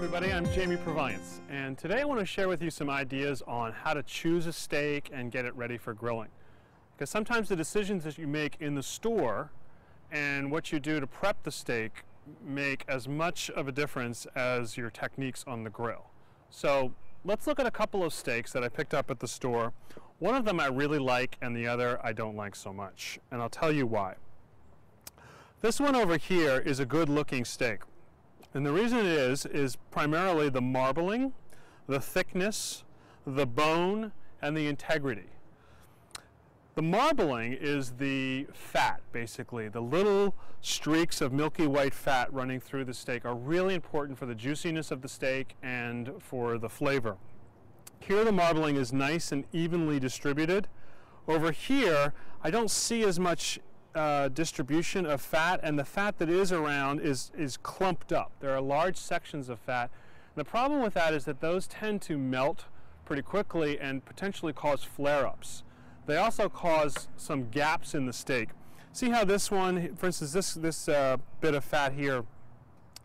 everybody, I'm Jamie Proviance, and today I want to share with you some ideas on how to choose a steak and get it ready for grilling. Because sometimes the decisions that you make in the store and what you do to prep the steak make as much of a difference as your techniques on the grill. So let's look at a couple of steaks that I picked up at the store. One of them I really like and the other I don't like so much, and I'll tell you why. This one over here is a good looking steak. And the reason it is primarily the marbling, the thickness, the bone, and the integrity. The marbling is the fat, basically. The little streaks of milky white fat running through the steak are really important for the juiciness of the steak and for the flavor. Here the marbling is nice and evenly distributed. Over here, I don't see as much distribution of fat, and the fat that is around is clumped up. There are large sections of fat. And the problem with that is that those tend to melt pretty quickly and potentially cause flare-ups. They also cause some gaps in the steak. See how this one, for instance, this bit of fat here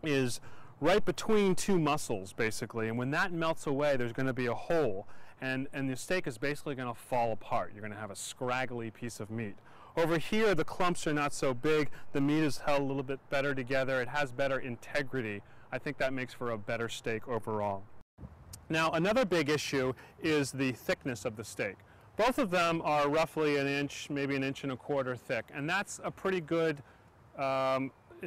is right between two muscles, basically, and when that melts away, there's going to be a hole, and the steak is basically going to fall apart. You're going to have a scraggly piece of meat. Over here, the clumps are not so big. The meat is held a little bit better together. It has better integrity. I think that makes for a better steak overall. Now, another big issue is the thickness of the steak. Both of them are roughly an inch, maybe an inch and a quarter thick, and that's a pretty good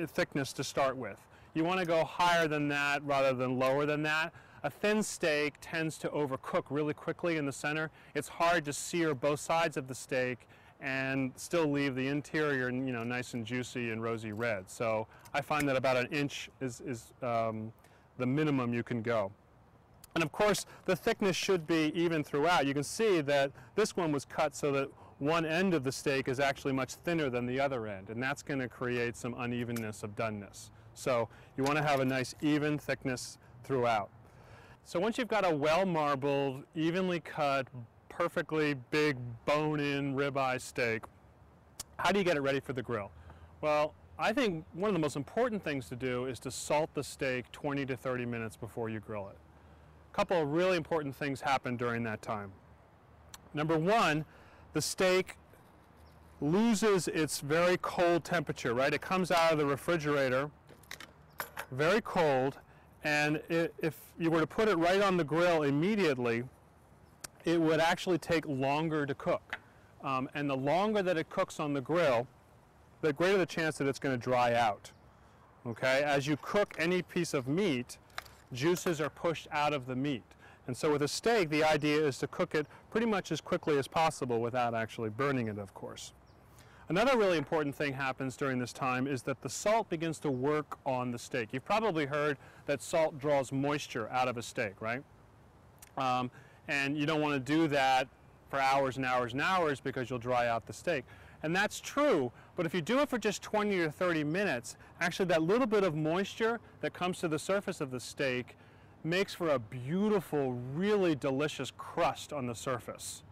thickness to start with. You want to go higher than that rather than lower than that. A thin steak tends to overcook really quickly in the center. It's hard to sear both sides of the steak and still leave the interior, nice and juicy and rosy red. So I find that about an inch is the minimum you can go. And of course, the thickness should be even throughout. You can see that this one was cut so that one end of the steak is actually much thinner than the other end, and that's going to create some unevenness of doneness. So you want to have a nice even thickness throughout. So once you've got a well-marbled, evenly cut, perfectly big bone-in ribeye steak, how do you get it ready for the grill? Well, I think one of the most important things to do is to salt the steak 20 to 30 minutes before you grill it. A couple of really important things happen during that time. Number one, the steak loses its very cold temperature, right? It comes out of the refrigerator very cold, and if you were to put it right on the grill immediately, it would actually take longer to cook. And the longer that it cooks on the grill, the greater the chance that it's going to dry out. Okay? As you cook any piece of meat, juices are pushed out of the meat. And so with a steak, the idea is to cook it pretty much as quickly as possible without actually burning it, of course. Another really important thing happens during this time is that the salt begins to work on the steak. You've probably heard that salt draws moisture out of a steak, right? And you don't want to do that for hours and hours and hours because you'll dry out the steak. And that's true, but if you do it for just 20 or 30 minutes, actually that little bit of moisture that comes to the surface of the steak makes for a beautiful, really delicious crust on the surface.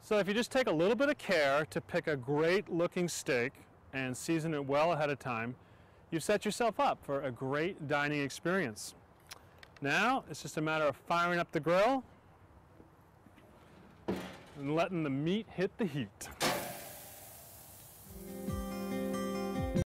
So if you just take a little bit of care to pick a great looking steak and season it well ahead of time, you've set yourself up for a great dining experience. Now, it's just a matter of firing up the grill and letting the meat hit the heat.